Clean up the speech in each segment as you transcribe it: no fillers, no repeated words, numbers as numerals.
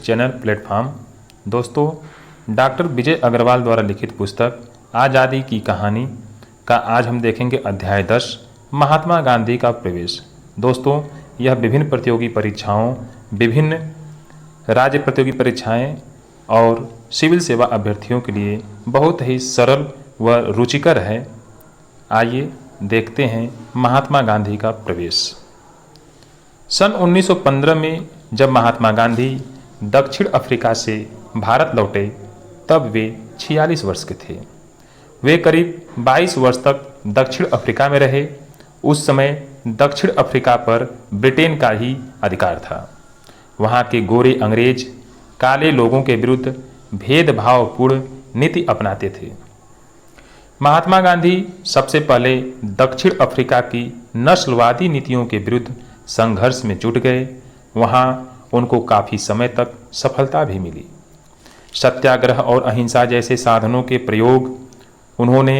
Channel platform. दोस्तों, doctor विजय अग्रवाल द्वारा लिखित पुस्तक आज़ादी की कहानी का आज हम देखेंगे अध्याय 10 महात्मा गांधी का प्रवेश। दोस्तों, यह विभिन्न प्रतियोगी परीक्षाओं, विभिन्न राज्य प्रतियोगी परीक्षाएं और सिविल सेवा अभ्यर्थियों के लिए बहुत ही सरल व रुचिकर है। आइए देखते हैं महात्मा गांधी का प्रवेश। सन 1915 में जब महात्मा गांधी दक्षिण अफ्रीका से भारत लौटे तब वे 46 वर्ष के थे। वे करीब 22 वर्ष तक दक्षिण अफ्रीका में रहे। उस समय दक्षिण अफ्रीका पर ब्रिटेन का ही अधिकार था। वहाँ के गोरे अंग्रेज काले लोगों के विरुद्ध भेदभावपूर्ण नीति अपनाते थे। महात्मा गांधी सबसे पहले दक्षिण अफ्रीका की नस्लवादी नीतियों के विरुद्ध संघर्ष में जुट गए। वहाँ उनको काफ़ी समय तक सफलता भी मिली। सत्याग्रह और अहिंसा जैसे साधनों के प्रयोग उन्होंने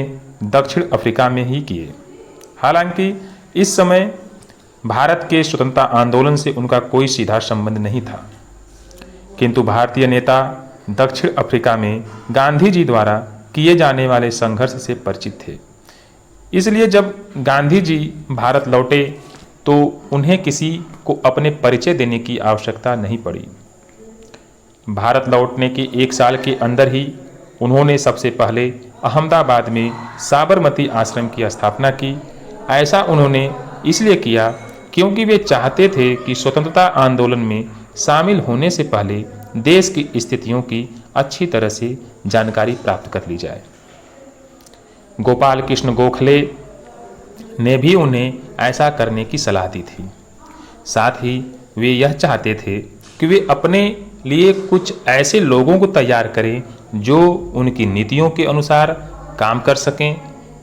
दक्षिण अफ्रीका में ही किए। हालांकि इस समय भारत के स्वतंत्रता आंदोलन से उनका कोई सीधा संबंध नहीं था, किंतु भारतीय नेता दक्षिण अफ्रीका में गांधी जी द्वारा किए जाने वाले संघर्ष से परिचित थे। इसलिए जब गांधी जी भारत लौटे तो उन्हें किसी को अपने परिचय देने की आवश्यकता नहीं पड़ी। भारत लौटने के 1 साल के अंदर ही उन्होंने सबसे पहले अहमदाबाद में साबरमती आश्रम की स्थापना की। ऐसा उन्होंने इसलिए किया क्योंकि वे चाहते थे कि स्वतंत्रता आंदोलन में शामिल होने से पहले देश की स्थितियों की अच्छी तरह से जानकारी प्राप्त कर ली जाए। गोपाल कृष्ण गोखले ने भी उन्हें ऐसा करने की सलाह दी थी। साथ ही वे यह चाहते थे कि वे अपने लिए कुछ ऐसे लोगों को तैयार करें जो उनकी नीतियों के अनुसार काम कर सकें।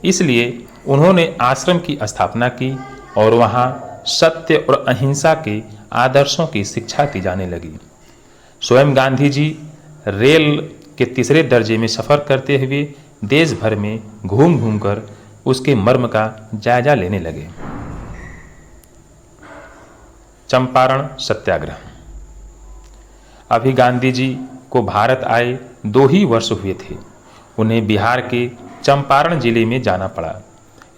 इसलिए उन्होंने आश्रम की स्थापना की और वहाँ सत्य और अहिंसा के आदर्शों की शिक्षा दी जाने लगी। स्वयं गांधी जी रेल के 3रे दर्जे में सफ़र करते हुए देश भर में घूम घूम कर उसके मर्म का जायजा लेने लगे। चंपारण सत्याग्रह। अभी गांधी जी को भारत आए 2 ही वर्ष हुए थे। उन्हें बिहार के चंपारण जिले में जाना पड़ा।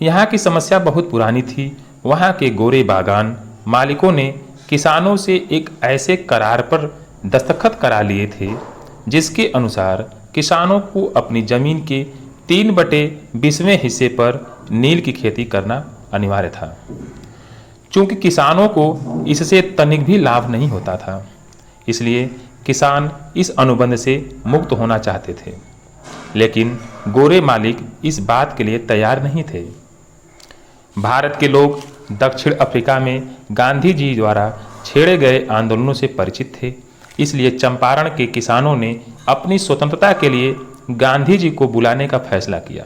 यहाँ की समस्या बहुत पुरानी थी। वहाँ के गोरे बागान मालिकों ने किसानों से एक ऐसे करार पर दस्तखत करा लिए थे जिसके अनुसार किसानों को अपनी जमीन के 3/20वें हिस्से पर नील की खेती करना अनिवार्य था। चूंकि किसानों को इससे तनिक भी लाभ नहीं होता था, इसलिए किसान इस अनुबंध से मुक्त होना चाहते थे। लेकिन गोरे मालिक इस बात के लिए तैयार नहीं थे। भारत के लोग दक्षिण अफ्रीका में गांधी जी द्वारा छेड़े गए आंदोलनों से परिचित थे। इसलिए चंपारण के किसानों ने अपनी स्वतंत्रता के लिए गांधी जी को बुलाने का फैसला किया।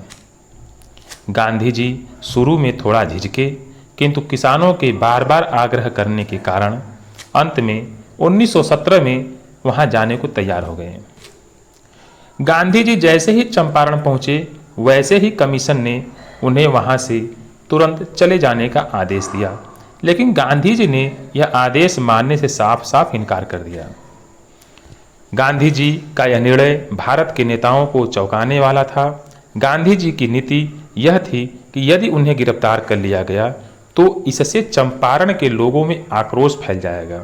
गांधी जी शुरू में थोड़ा झिझके, किंतु किसानों के बार बार आग्रह करने के कारण अंत में 1917 में वहां जाने को तैयार हो गए। गांधी जी जैसे ही चंपारण पहुंचे वैसे ही कमीशन ने उन्हें वहां से तुरंत चले जाने का आदेश दिया। लेकिन गांधी जी ने यह आदेश मानने से साफ साफ इनकार कर दिया। गांधी जी का यह निर्णय भारत के नेताओं को चौंकाने वाला था। गांधी जी की नीति यह थी कि यदि उन्हें गिरफ्तार कर लिया गया तो इससे चंपारण के लोगों में आक्रोश फैल जाएगा,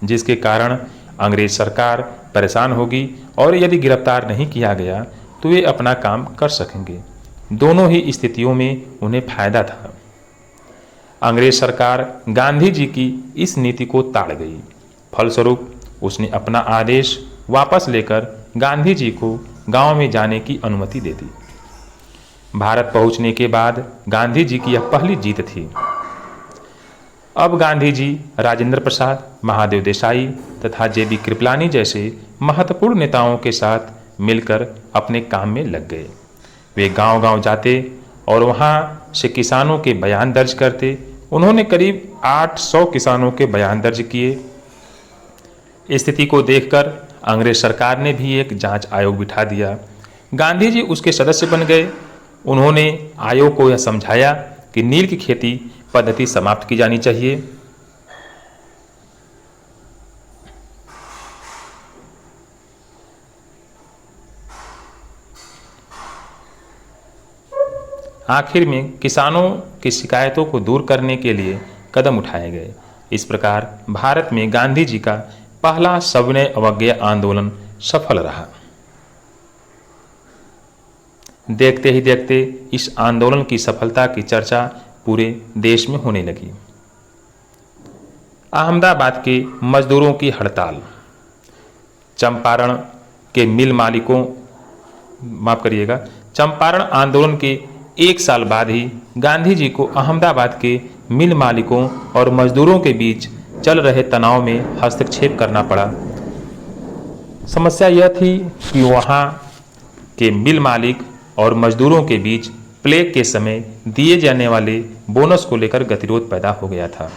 जिसके कारण अंग्रेज सरकार परेशान होगी और यदि गिरफ्तार नहीं किया गया तो वे अपना काम कर सकेंगे। दोनों ही स्थितियों में उन्हें फायदा था। अंग्रेज सरकार गांधी जी की इस नीति को ताड़ गई। फलस्वरूप उसने अपना आदेश वापस लेकर गांधी जी को गांव में जाने की अनुमति दे दी। भारत पहुंचने के बाद गांधी जी की यह पहली जीत थी। अब गांधी जी राजेंद्र प्रसाद, महादेव देसाई तथा JB कृपलानी जैसे महत्वपूर्ण नेताओं के साथ मिलकर अपने काम में लग गए। वे गांव-गांव जाते और वहां से किसानों के बयान दर्ज करते। उन्होंने करीब 800 किसानों के बयान दर्ज किए। स्थिति को देखकर अंग्रेज सरकार ने भी एक जांच आयोग बिठा दिया। गांधी जी उसके सदस्य बन गए। उन्होंने आयोग को यह समझाया कि नील की खेती पद्धति समाप्त की जानी चाहिए। आखिर में किसानों की शिकायतों को दूर करने के लिए कदम उठाए गए। इस प्रकार भारत में गांधी जी का पहला सविनय अवज्ञा आंदोलन सफल रहा। देखते ही देखते इस आंदोलन की सफलता की चर्चा पूरे देश में होने लगी। अहमदाबाद के मजदूरों की हड़ताल, चंपारण के मिल मालिकों चंपारण आंदोलन के एक साल बाद ही गांधी जी को अहमदाबाद के मिल मालिकों और मजदूरों के बीच चल रहे तनाव में हस्तक्षेप करना पड़ा। समस्या यह थी कि वहाँ के मिल मालिक और मजदूरों के बीच प्लेग के समय दिए जाने वाले बोनस को लेकर गतिरोध पैदा हो गया था।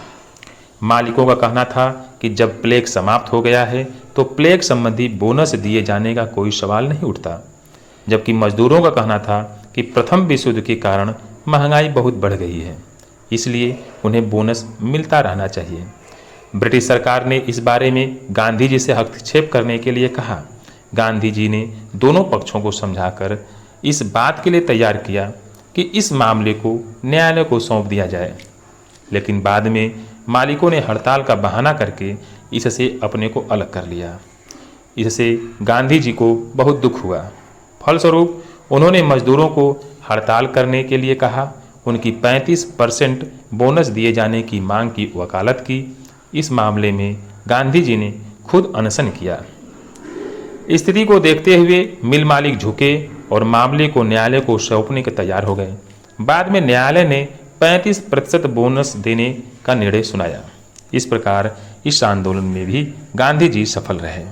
मालिकों का कहना था कि जब प्लेग समाप्त हो गया है तो प्लेग संबंधी बोनस दिए जाने का कोई सवाल नहीं उठता, जबकि मजदूरों का कहना था कि प्रथम विश्व युद्ध के कारण महंगाई बहुत बढ़ गई है, इसलिए उन्हें बोनस मिलता रहना चाहिए। ब्रिटिश सरकार ने इस बारे में गांधी जी से हस्तक्षेप करने के लिए कहा। गांधी जी ने दोनों पक्षों को समझाकर इस बात के लिए तैयार किया कि इस मामले को न्यायालय को सौंप दिया जाए, लेकिन बाद में मालिकों ने हड़ताल का बहाना करके इससे अपने को अलग कर लिया। इससे गांधी जी को बहुत दुख हुआ। फलस्वरूप उन्होंने मजदूरों को हड़ताल करने के लिए कहा। उनकी 35% बोनस दिए जाने की मांग की वकालत की। इस मामले में गांधी जी ने खुद अनशन किया। स्थिति को देखते हुए मिल मालिक झुके और मामले को न्यायालय को सौंपने के तैयार हो गए। बाद में न्यायालय ने 35% बोनस देने का निर्णय सुनाया। इस प्रकार इस आंदोलन में भी गांधी जी सफल रहे।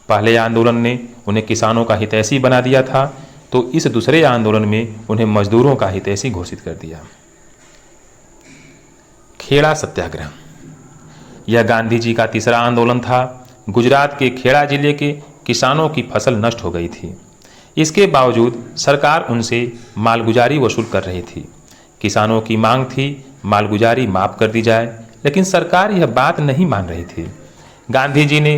पहले आंदोलन ने उन्हें किसानों का हितैषी बना दिया था, तो इस दूसरे आंदोलन में उन्हें मजदूरों का हितैषी घोषित कर दिया। खेड़ा सत्याग्रह, यह गांधी जी का तीसरा आंदोलन था। गुजरात के खेड़ा जिले के किसानों की फसल नष्ट हो गई थी। इसके बावजूद सरकार उनसे मालगुजारी वसूल कर रही थी। किसानों की मांग थी मालगुजारी माफ कर दी जाए, लेकिन सरकार यह बात नहीं मान रही थी। गांधी जी ने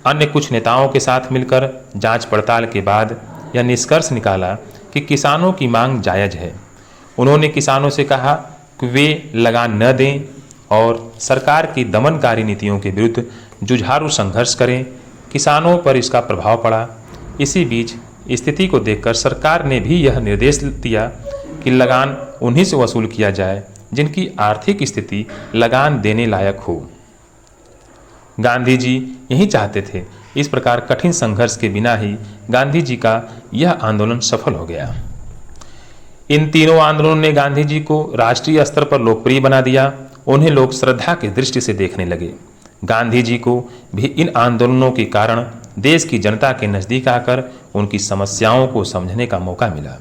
अन्य कुछ नेताओं के साथ मिलकर जांच पड़ताल के बाद यह निष्कर्ष निकाला कि किसानों की मांग जायज़ है। उन्होंने किसानों से कहा कि वे लगान न दें और सरकार की दमनकारी नीतियों के विरुद्ध जुझारू संघर्ष करें। किसानों पर इसका प्रभाव पड़ा। इसी बीच स्थिति को देखकर सरकार ने भी यह निर्देश दिया कि लगान उन्हीं से वसूल किया जाए जिनकी आर्थिक स्थिति लगान देने लायक हो। गांधी जी यही चाहते थे। इस प्रकार कठिन संघर्ष के बिना ही गांधी जी का यह आंदोलन सफल हो गया। इन तीनों आंदोलनों ने गांधी जी को राष्ट्रीय स्तर पर लोकप्रिय बना दिया। उन्हें लोग श्रद्धा की दृष्टि से देखने लगे। गांधी जी को भी इन आंदोलनों के कारण देश की जनता के नज़दीक आकर उनकी समस्याओं को समझने का मौका मिला।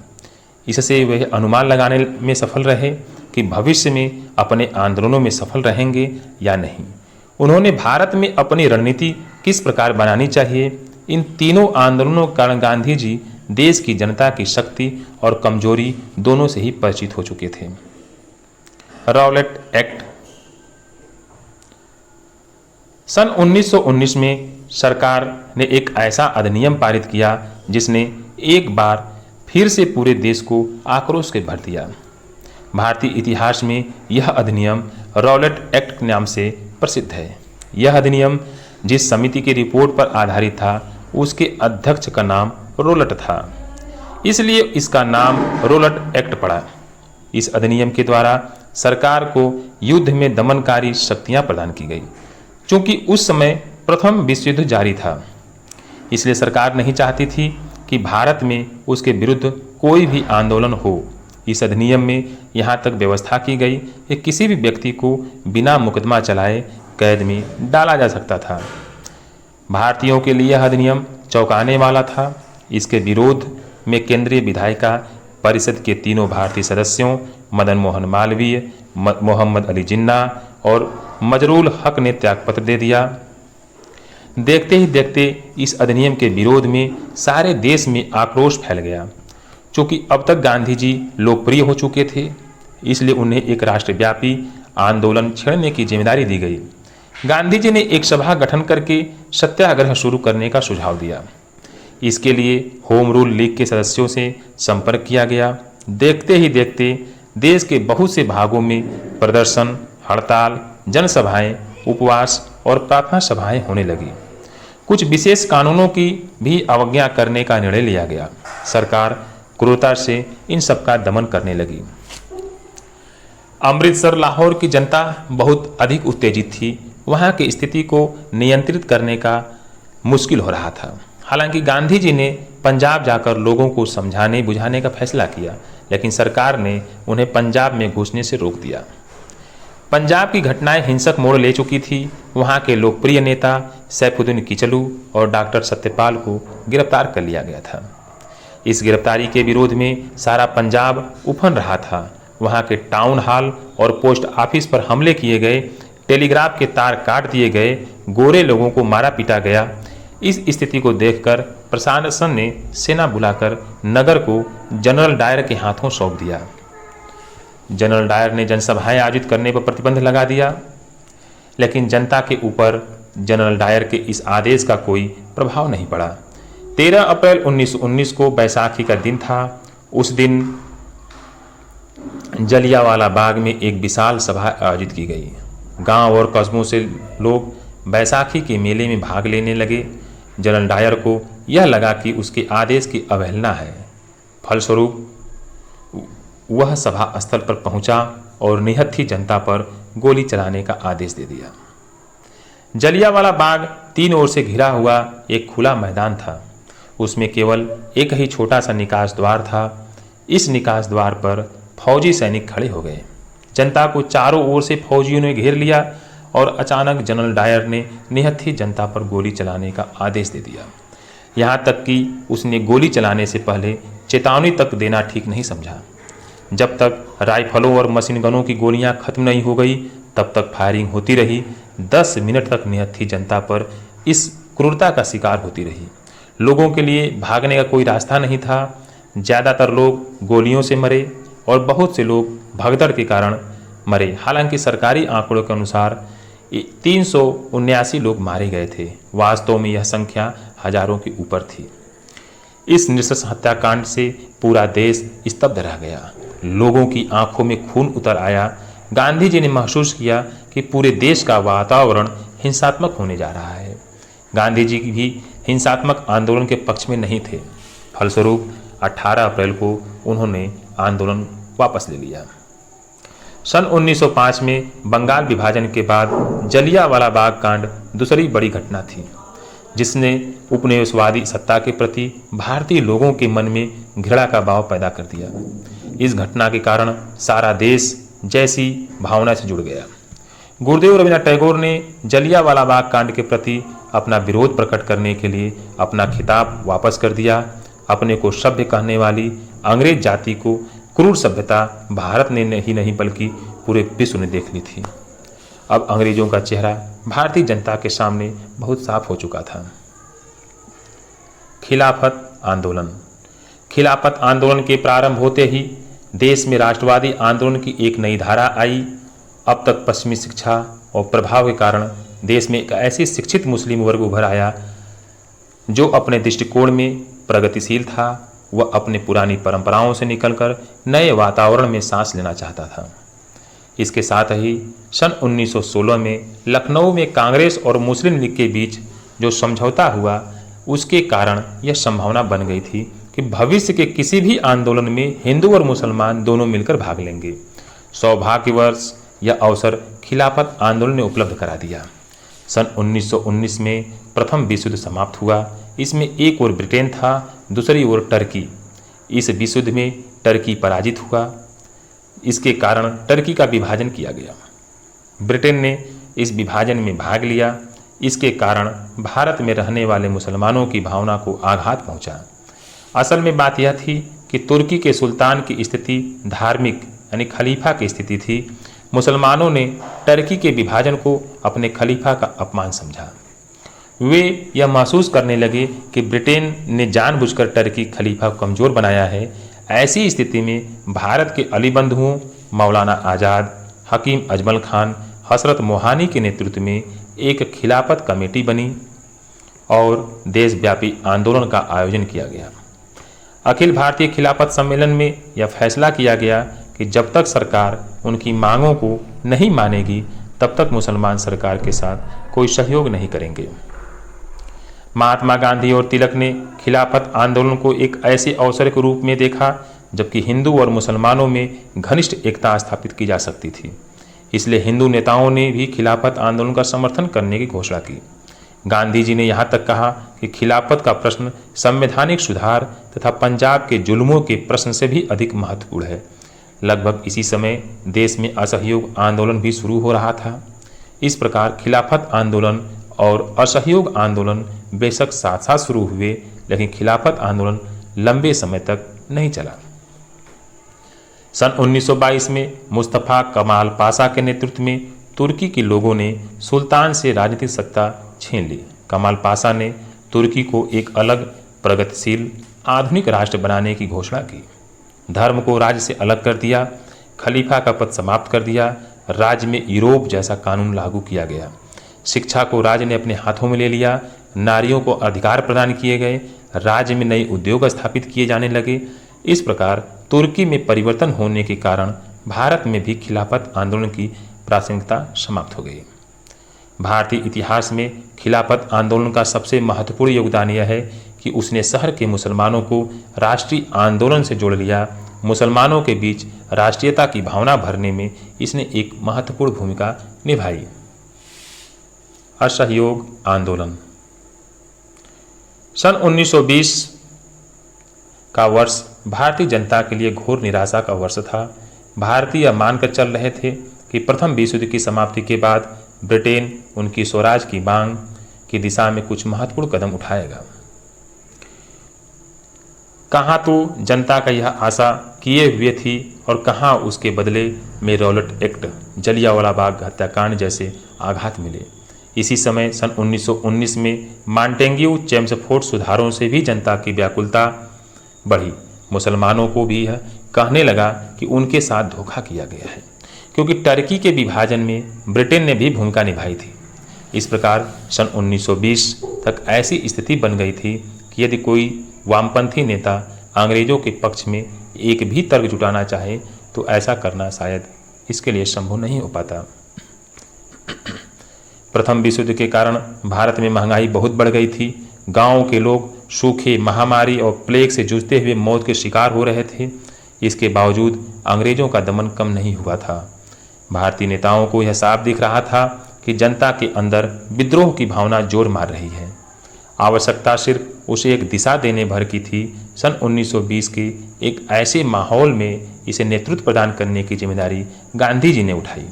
इससे वे अनुमान लगाने में सफल रहे कि भविष्य में अपने आंदोलनों में सफल रहेंगे या नहीं। उन्होंने भारत में अपनी रणनीति किस प्रकार बनानी चाहिए, इन तीनों आंदोलनों के कारण गांधी जी देश की जनता की शक्ति और कमजोरी दोनों से ही परिचित हो चुके थे। रॉलेट एक्ट, सन 1919 में सरकार ने एक ऐसा अधिनियम पारित किया जिसने एक बार फिर से पूरे देश को आक्रोश के भर दिया। भारतीय इतिहास में यह अधिनियम रॉलेट एक्ट नाम से प्रसिद्ध है। यह अधिनियम जिस समिति की रिपोर्ट पर आधारित था उसके अध्यक्ष का नाम रोलट था, इसलिए इसका नाम रोलट एक्ट पड़ा। इस अधिनियम के द्वारा सरकार को युद्ध में दमनकारी शक्तियां प्रदान की गई। चूंकि उस समय प्रथम विश्व युद्ध जारी था, इसलिए सरकार नहीं चाहती थी कि भारत में उसके विरुद्ध कोई भी आंदोलन हो। इस अधिनियम में यहाँ तक व्यवस्था की गई कि किसी भी व्यक्ति को बिना मुकदमा चलाए कैद में डाला जा सकता था। भारतीयों के लिए यह अधिनियम चौंकाने वाला था। इसके विरोध में केंद्रीय विधायिका परिषद के तीनों भारतीय सदस्यों मदन मोहन मालवीय, मोहम्मद अली जिन्ना और मजरूल हक ने त्यागपत्र दे दिया। देखते ही देखते इस अधिनियम के विरोध में सारे देश में आक्रोश फैल गया। चूँकि अब तक गांधी जी लोकप्रिय हो चुके थे, इसलिए उन्हें एक राष्ट्रव्यापी आंदोलन छेड़ने की जिम्मेदारी दी गई। गांधी जी ने एक सभा गठन करके सत्याग्रह शुरू करने का सुझाव दिया। इसके लिए होम रूल लीग के सदस्यों से संपर्क किया गया। देखते ही देखते देश के बहुत से भागों में प्रदर्शन, हड़ताल, जनसभाएं, उपवास और प्रार्थना सभाएं होने लगी। कुछ विशेष कानूनों की भी अवज्ञा करने का निर्णय लिया गया। सरकार क्रूरता से इन सबका दमन करने लगी। अमृतसर, लाहौर की जनता बहुत अधिक उत्तेजित थी। वहाँ की स्थिति को नियंत्रित करने का मुश्किल हो रहा था। हालांकि गांधी जी ने पंजाब जाकर लोगों को समझाने बुझाने का फैसला किया, लेकिन सरकार ने उन्हें पंजाब में घुसने से रोक दिया। पंजाब की घटनाएं हिंसक मोड़ ले चुकी थी। वहाँ के लोकप्रिय नेता सैफुद्दीन किचलू और डॉक्टर सत्यपाल को गिरफ्तार कर लिया गया था। इस गिरफ्तारी के विरोध में सारा पंजाब उफन रहा था। वहाँ के टाउन हॉल और पोस्ट ऑफिस पर हमले किए गए, टेलीग्राफ के तार काट दिए गए, गोरे लोगों को मारा पीटा गया। इस स्थिति को देखकर प्रशासन ने सेना बुलाकर नगर को जनरल डायर के हाथों सौंप दिया। जनरल डायर ने जनसभाएं आयोजित करने पर प्रतिबंध लगा दिया, लेकिन जनता के ऊपर जनरल डायर के इस आदेश का कोई प्रभाव नहीं पड़ा। 13 अप्रैल 1919 को बैसाखी का दिन था। उस दिन जलियांवाला बाग में एक विशाल सभा आयोजित की गई। गांव और कस्बों से लोग बैसाखी के मेले में भाग लेने लगे। जनरल डायर को यह लगा कि उसके आदेश की अवहेलना है। फलस्वरूप वह सभा स्थल पर पहुंचा और निहत्थी जनता पर गोली चलाने का आदेश दे दिया। जलियांवाला बाग 3 ओर से घिरा हुआ एक खुला मैदान था। उसमें केवल एक ही छोटा सा निकास द्वार था। इस निकास द्वार पर फौजी सैनिक खड़े हो गए। जनता को चारों ओर से फौजियों ने घेर लिया और अचानक जनरल डायर ने निहत्थी जनता पर गोली चलाने का आदेश दे दिया। यहाँ तक कि उसने गोली चलाने से पहले चेतावनी तक देना ठीक नहीं समझा। जब तक राइफलों और मशीन गनों की गोलियां खत्म नहीं हो गई, तब तक फायरिंग होती रही। 10 मिनट तक निहत्थी जनता पर इस क्रूरता का शिकार होती रही। लोगों के लिए भागने का कोई रास्ता नहीं था। ज़्यादातर लोग गोलियों से मरे और बहुत से लोग भगदड़ के कारण मरे। हालांकि सरकारी आंकड़ों के अनुसार 379 लोग मारे गए थे। वास्तव में यह संख्या हजारों के ऊपर थी। इस नृशंस हत्याकांड से पूरा देश स्तब्ध रह गया। लोगों की आंखों में खून उतर आया। गांधी जी ने महसूस किया कि पूरे देश का वातावरण हिंसात्मक होने जा रहा है। गांधी जी भी हिंसात्मक आंदोलन के पक्ष में नहीं थे। फलस्वरूप 18 अप्रैल को उन्होंने आंदोलन वापस ले लिया। सन 1905 में बंगाल विभाजन के बाद जलियांवाला बाग कांड दूसरी बड़ी घटना थी, जिसने उपनिवेशवादी सत्ता के प्रति भारतीय लोगों के मन में घृणा का भाव पैदा कर दिया। इस घटना के कारण सारा देश जैसी भावना से जुड़ गया। गुरुदेव रवींद्रनाथ टैगोर ने जलियांवाला बाग कांड के प्रति अपना विरोध प्रकट करने के लिए अपना खिताब वापस कर दिया। अपने को सभ्य कहने वाली अंग्रेज जाति को क्रूर सभ्यता भारत ने नहीं बल्कि पूरे विश्व ने देख ली थी। अब अंग्रेजों का चेहरा भारतीय जनता के सामने बहुत साफ हो चुका था। खिलाफत आंदोलन। खिलाफत आंदोलन के प्रारंभ होते ही देश में राष्ट्रवादी आंदोलन की एक नई धारा आई। अब तक पश्चिमी शिक्षा और प्रभाव के कारण देश में एक ऐसी शिक्षित मुस्लिम वर्ग उभर आया जो अपने दृष्टिकोण में प्रगतिशील था। वह अपने पुरानी परंपराओं से निकलकर नए वातावरण में सांस लेना चाहता था। इसके साथ ही सन 1916 में लखनऊ में कांग्रेस और मुस्लिम लीग के बीच जो समझौता हुआ, उसके कारण यह संभावना बन गई थी कि भविष्य के किसी भी आंदोलन में हिंदू और मुसलमान दोनों मिलकर भाग लेंगे। सौभाग्यवश यह अवसर खिलाफत आंदोलन ने उपलब्ध करा दिया। सन 1919 में प्रथम विश्व युद्ध समाप्त हुआ। इसमें एक ओर ब्रिटेन था, दूसरी ओर टर्की। इस विश्व युद्ध में टर्की पराजित हुआ। इसके कारण टर्की का विभाजन किया गया। ब्रिटेन ने इस विभाजन में भाग लिया। इसके कारण भारत में रहने वाले मुसलमानों की भावना को आघात पहुंचा। असल में बात यह थी कि तुर्की के सुल्तान की स्थिति धार्मिक यानी खलीफा की स्थिति थी। मुसलमानों ने टर्की के विभाजन को अपने खलीफा का अपमान समझा। वे यह महसूस करने लगे कि ब्रिटेन ने जानबूझकर टर्की खलीफा को कमज़ोर बनाया है। ऐसी स्थिति में भारत के अली बंधुओं मौलाना आज़ाद, हकीम अजमल खान, हसरत मोहानी के नेतृत्व में एक खिलाफत कमेटी बनी और देशव्यापी आंदोलन का आयोजन किया गया। अखिल भारतीय खिलाफत सम्मेलन में यह फैसला किया गया कि जब तक सरकार उनकी मांगों को नहीं मानेगी तब तक मुसलमान सरकार के साथ कोई सहयोग नहीं करेंगे। महात्मा गांधी और तिलक ने खिलाफत आंदोलन को एक ऐसे अवसर के रूप में देखा जबकि हिंदू और मुसलमानों में घनिष्ठ एकता स्थापित की जा सकती थी। इसलिए हिंदू नेताओं ने भी खिलाफत आंदोलन का समर्थन करने की घोषणा की। गांधी जी ने यहाँ तक कहा कि खिलाफत का प्रश्न संवैधानिक सुधार तथा पंजाब के जुल्मों के प्रश्न से भी अधिक महत्वपूर्ण है। लगभग इसी समय देश में असहयोग आंदोलन भी शुरू हो रहा था। इस प्रकार खिलाफत आंदोलन और असहयोग आंदोलन बेशक साथ साथ शुरू हुए, लेकिन खिलाफत आंदोलन लंबे समय तक नहीं चला। सन 1922 में मुस्तफ़ा कमाल पाशा के नेतृत्व में तुर्की के लोगों ने सुल्तान से राजनीतिक सत्ता छीन ली। कमाल पाशा ने तुर्की को एक अलग, प्रगतिशील, आधुनिक राष्ट्र बनाने की घोषणा की। धर्म को राज्य से अलग कर दिया, खलीफा का पद समाप्त कर दिया, राज्य में यूरोप जैसा कानून लागू किया गया। शिक्षा को राज्य ने अपने हाथों में ले लिया, नारियों को अधिकार प्रदान किए गए, राज्य में नए उद्योग स्थापित किए जाने लगे। इस प्रकार तुर्की में परिवर्तन होने के कारण भारत में भी खिलाफत आंदोलन की प्रासंगिकता समाप्त हो गई। भारतीय इतिहास में खिलाफत आंदोलन का सबसे महत्वपूर्ण योगदान यह है कि उसने शहर के मुसलमानों को राष्ट्रीय आंदोलन से जोड़ लिया। मुसलमानों के बीच राष्ट्रीयता की भावना भरने में इसने एक महत्वपूर्ण भूमिका निभाई। असहयोग आंदोलन। सन 1920 का वर्ष भारतीय जनता के लिए घोर निराशा का वर्ष था। भारतीय यह मानकर चल रहे थे कि प्रथम विश्व युद्ध की समाप्ति के बाद ब्रिटेन उनकी स्वराज की मांग की दिशा में कुछ महत्वपूर्ण कदम उठाएगा। कहाँ तो जनता का यह आशा किए हुए थी और कहाँ उसके बदले में रॉलेट एक्ट, जलियांवाला बाग हत्याकांड जैसे आघात मिले। इसी समय सन 1919 में मॉन्टेग्यू चेम्सफोर्ड सुधारों से भी जनता की व्याकुलता बढ़ी। मुसलमानों को भी यह कहने लगा कि उनके साथ धोखा किया गया है, क्योंकि टर्की के विभाजन में ब्रिटेन ने भी भूमिका निभाई थी। इस प्रकार सन 1920 तक ऐसी स्थिति बन गई थी कि यदि कोई वामपंथी नेता अंग्रेजों के पक्ष में एक भी तर्क जुटाना चाहे तो ऐसा करना शायद इसके लिए संभव नहीं हो पाता। प्रथम विश्व युद्ध के कारण भारत में महंगाई बहुत बढ़ गई थी। गांवों के लोग सूखे, महामारी और प्लेग से जूझते हुए मौत के शिकार हो रहे थे। इसके बावजूद अंग्रेजों का दमन कम नहीं हुआ था। भारतीय नेताओं को यह साफ दिख रहा था कि जनता के अंदर विद्रोह की भावना जोर मार रही है। आवश्यकता सिर्फ उसे एक दिशा देने भर की थी। सन 1920 के एक ऐसे माहौल में इसे नेतृत्व प्रदान करने की जिम्मेदारी गांधी जी ने उठाई।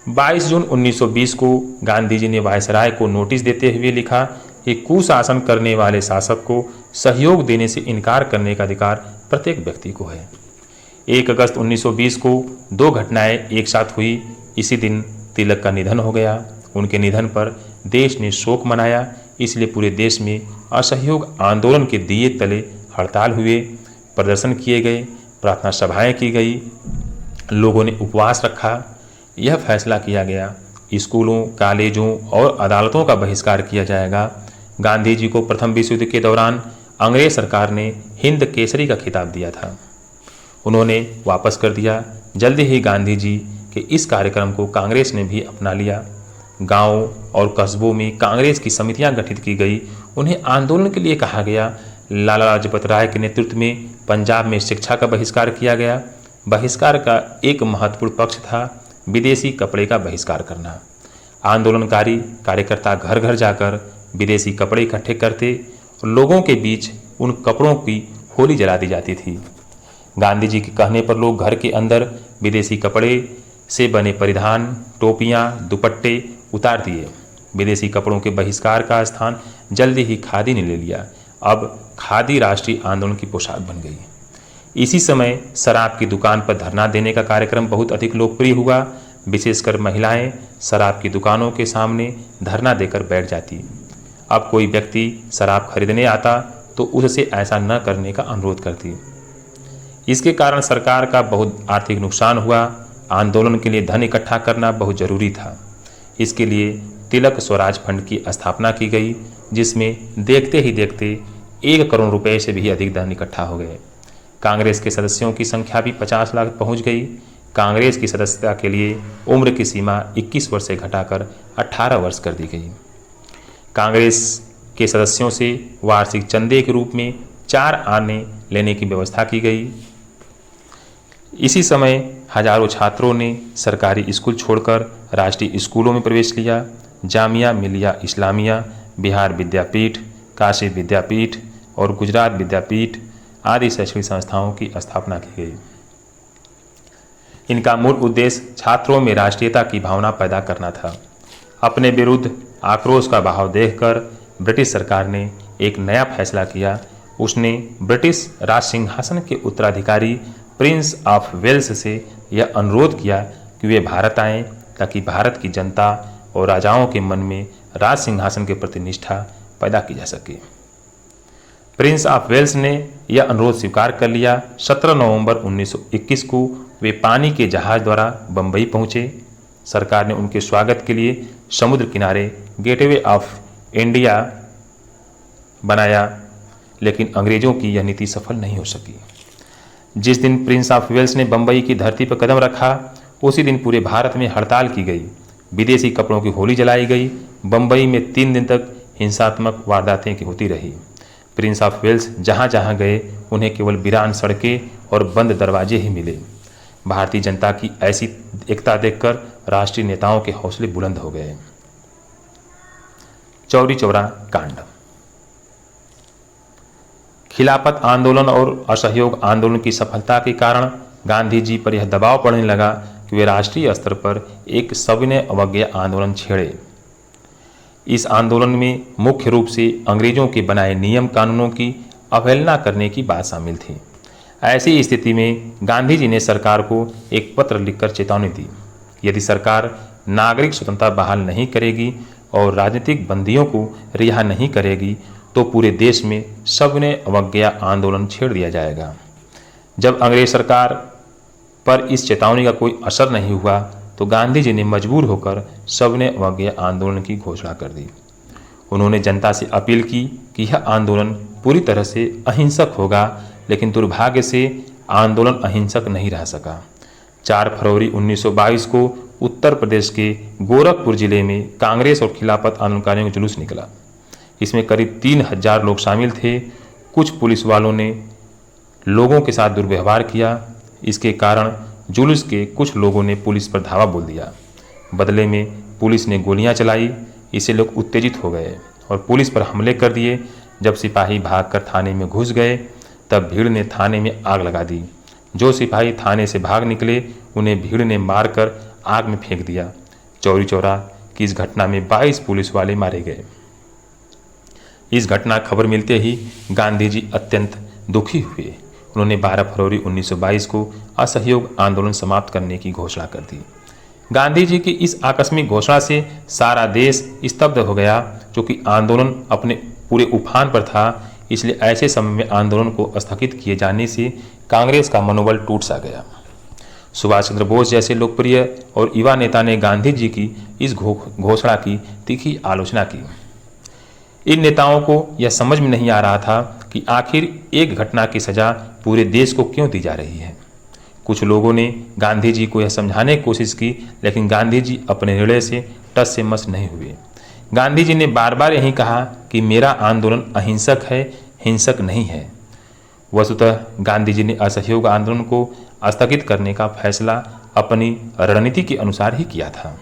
22 जून 1920 को गांधी जी ने वायसराय को नोटिस देते हुए लिखा कि कुशासन करने वाले शासक को सहयोग देने से इनकार करने का अधिकार प्रत्येक व्यक्ति को है। 1 अगस्त 1920 को दो घटनाएं एक साथ हुई। इसी दिन तिलक का निधन हो गया। उनके निधन पर देश ने शोक मनाया, इसलिए पूरे देश में असहयोग आंदोलन के दिए तले हड़ताल हुए, प्रदर्शन किए गए, प्रार्थना सभाएं की गई, लोगों ने उपवास रखा। यह फैसला किया गया स्कूलों, कॉलेजों और अदालतों का बहिष्कार किया जाएगा। गांधी जी को प्रथम विश्व युद्ध के दौरान अंग्रेज सरकार ने हिंद केसरी का खिताब दिया था, उन्होंने वापस कर दिया। जल्दी ही गांधी जी के इस कार्यक्रम को कांग्रेस ने भी अपना लिया। गांवों और कस्बों में कांग्रेस की समितियां गठित की गई, उन्हें आंदोलन के लिए कहा गया। लाला लाजपत राय के नेतृत्व में पंजाब में शिक्षा का बहिष्कार किया गया। बहिष्कार का एक महत्वपूर्ण पक्ष था विदेशी कपड़े का बहिष्कार करना। आंदोलनकारी कार्यकर्ता घर घर जाकर विदेशी कपड़े इकट्ठे करते और लोगों के बीच उन कपड़ों की होली जला दी जाती थी। गांधी जी के कहने पर लोग घर के अंदर विदेशी कपड़े से बने परिधान, टोपियां, दुपट्टे उतार दिए। विदेशी कपड़ों के बहिष्कार का स्थान जल्दी ही खादी ने ले लिया। अब खादी राष्ट्रीय आंदोलन की पोशाक बन गई। इसी समय शराब की दुकान पर धरना देने का कार्यक्रम बहुत अधिक लोकप्रिय हुआ। विशेषकर महिलाएं शराब की दुकानों के सामने धरना देकर बैठ जाती। अब कोई व्यक्ति शराब खरीदने आता तो उससे ऐसा न करने का अनुरोध करती। इसके कारण सरकार का बहुत आर्थिक नुकसान हुआ। आंदोलन के लिए धन इकट्ठा करना बहुत जरूरी था। इसके लिए तिलक स्वराज फंड की स्थापना की गई, जिसमें देखते ही देखते 1 करोड़ रुपए से भी अधिक धन इकट्ठा हो गए। कांग्रेस के सदस्यों की संख्या भी 50 लाख पहुंच गई। कांग्रेस की सदस्यता के लिए उम्र की सीमा 21 वर्ष से घटाकर 18 वर्ष कर दी गई। कांग्रेस के सदस्यों से वार्षिक चंदे के रूप में 4 आने लेने की व्यवस्था की गई। इसी समय हजारों छात्रों ने सरकारी स्कूल छोड़कर राष्ट्रीय स्कूलों में प्रवेश लिया। जामिया मिलिया इस्लामिया, बिहार विद्यापीठ, काशी विद्यापीठ और गुजरात विद्यापीठ आदि शैक्षणिक संस्थाओं की स्थापना की गई। इनका मूल उद्देश्य छात्रों में राष्ट्रीयता की भावना पैदा करना था। अपने विरुद्ध आक्रोश का बहाव देखकर ब्रिटिश सरकार ने एक नया फैसला किया। उसने ब्रिटिश राज सिंहासन के उत्तराधिकारी प्रिंस ऑफ वेल्स से यह अनुरोध किया कि वे भारत आएं ताकि भारत की जनता और राजाओं के मन में राज सिंहासन के प्रति निष्ठा पैदा की जा सके। प्रिंस ऑफ वेल्स ने यह अनुरोध स्वीकार कर लिया। 17 नवंबर 1921 को वे पानी के जहाज द्वारा बंबई पहुंचे। सरकार ने उनके स्वागत के लिए समुद्र किनारे गेटवे ऑफ इंडिया बनाया, लेकिन अंग्रेजों की यह नीति सफल नहीं हो सकी। जिस दिन प्रिंस ऑफ वेल्स ने बंबई की धरती पर कदम रखा, उसी दिन पूरे भारत में हड़ताल की गई। विदेशी कपड़ों की होली जलाई गई। बंबई में 3 दिन तक हिंसात्मक वारदातें की होती रही। प्रिंस ऑफ वेल्स जहाँ जहाँ गए उन्हें केवल वीरान सड़कें और बंद दरवाजे ही मिले। भारतीय जनता की ऐसी एकता देखकर राष्ट्रीय नेताओं के हौसले बुलंद हो गए। चौरी चौरा कांड। खिलाफत आंदोलन और असहयोग आंदोलन की सफलता के कारण गांधी जी पर यह दबाव पड़ने लगा कि वे राष्ट्रीय स्तर पर एक सविनय अवज्ञा आंदोलन छेड़े। इस आंदोलन में मुख्य रूप से अंग्रेजों के बनाए नियम कानूनों की अवहेलना करने की बात शामिल थी। ऐसी स्थिति में गांधी जी ने सरकार को एक पत्र लिखकर चेतावनी दी, यदि सरकार नागरिक स्वतंत्रता बहाल नहीं करेगी और राजनीतिक बंदियों को रिहा नहीं करेगी तो पूरे देश में सविनय अवज्ञा आंदोलन छेड़ दिया जाएगा। जब अंग्रेज सरकार पर इस चेतावनी का कोई असर नहीं हुआ तो गांधी जी ने मजबूर होकर सविनय अवज्ञा आंदोलन की घोषणा कर दी। उन्होंने जनता से अपील की कि यह आंदोलन पूरी तरह से अहिंसक होगा, लेकिन दुर्भाग्य से आंदोलन अहिंसक नहीं रह सका। 4 फरवरी 1922 को उत्तर प्रदेश के गोरखपुर जिले में कांग्रेस और खिलाफत आंदोलनकारियों का जुलूस निकला। इसमें करीब 3000 लोग शामिल थे। कुछ पुलिस वालों ने लोगों के साथ दुर्व्यवहार किया। इसके कारण जुलूस के कुछ लोगों ने पुलिस पर धावा बोल दिया। बदले में पुलिस ने गोलियां चलाई। इससे लोग उत्तेजित हो गए और पुलिस पर हमले कर दिए। जब सिपाही भागकर थाने में घुस गए तब भीड़ ने थाने में आग लगा दी। जो सिपाही थाने से भाग निकले उन्हें भीड़ ने मारकर आग में फेंक दिया। चौरी चौरा की इस घटना में 22 पुलिस वाले मारे गए। इस घटना खबर मिलते ही गांधी जी अत्यंत दुखी हुए। उन्होंने 12 फरवरी 1922 को असहयोग आंदोलन समाप्त करने की घोषणा कर दी। गांधी जी की इस आकस्मिक घोषणा से सारा देश स्तब्ध हो गया, क्योंकि आंदोलन अपने पूरे उफान पर था। इसलिए ऐसे समय में आंदोलन को स्थगित किए जाने से कांग्रेस का मनोबल टूट सा गया। सुभाष चंद्र बोस जैसे लोकप्रिय और युवा नेता ने गांधी जी की इस घोषणा की तीखी आलोचना की। इन नेताओं को यह समझ में नहीं आ रहा था कि आखिर एक घटना की सजा पूरे देश को क्यों दी जा रही है। कुछ लोगों ने गांधी जी को यह समझाने की कोशिश की, लेकिन गांधी जी अपने निर्णय से टस से मस नहीं हुए। गांधी जी ने बार बार यही कहा कि मेरा आंदोलन अहिंसक है, हिंसक नहीं है। वस्तुतः गांधी जी ने असहयोग आंदोलन को स्थगित करने का फैसला अपनी रणनीति के अनुसार ही किया था।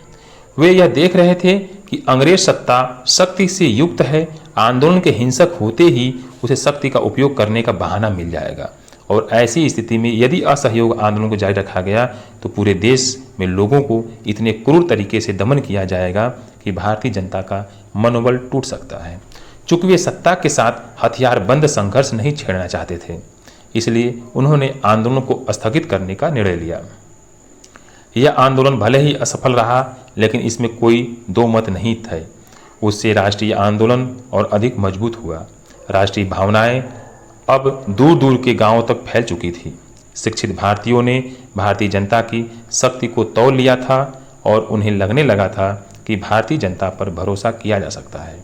वे यह देख रहे थे कि अंग्रेज सत्ता शक्ति से युक्त है। आंदोलन के हिंसक होते ही उसे शक्ति का उपयोग करने का बहाना मिल जाएगा, और ऐसी स्थिति में यदि असहयोग आंदोलन को जारी रखा गया तो पूरे देश में लोगों को इतने क्रूर तरीके से दमन किया जाएगा कि भारतीय जनता का मनोबल टूट सकता है। चूंकि वे सत्ता के साथ हथियारबंद संघर्ष नहीं छेड़ना चाहते थे, इसलिए उन्होंने आंदोलन को स्थगित करने का निर्णय लिया। यह आंदोलन भले ही असफल रहा, लेकिन इसमें कोई दो मत नहीं थे। उससे राष्ट्रीय आंदोलन और अधिक मजबूत हुआ। राष्ट्रीय भावनाएं अब दूर दूर के गांवों तक फैल चुकी थी। शिक्षित भारतीयों ने भारतीय जनता की शक्ति को तौल लिया था और उन्हें लगने लगा था कि भारतीय जनता पर भरोसा किया जा सकता है।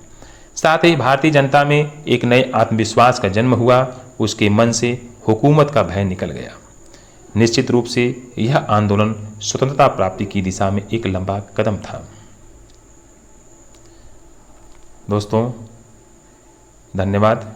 साथ ही भारतीय जनता में एक नए आत्मविश्वास का जन्म हुआ। उसके मन से हुकूमत का भय निकल गया। निश्चित रूप से यह आंदोलन स्वतंत्रता प्राप्ति की दिशा में एक लंबा कदम था। दोस्तों, धन्यवाद।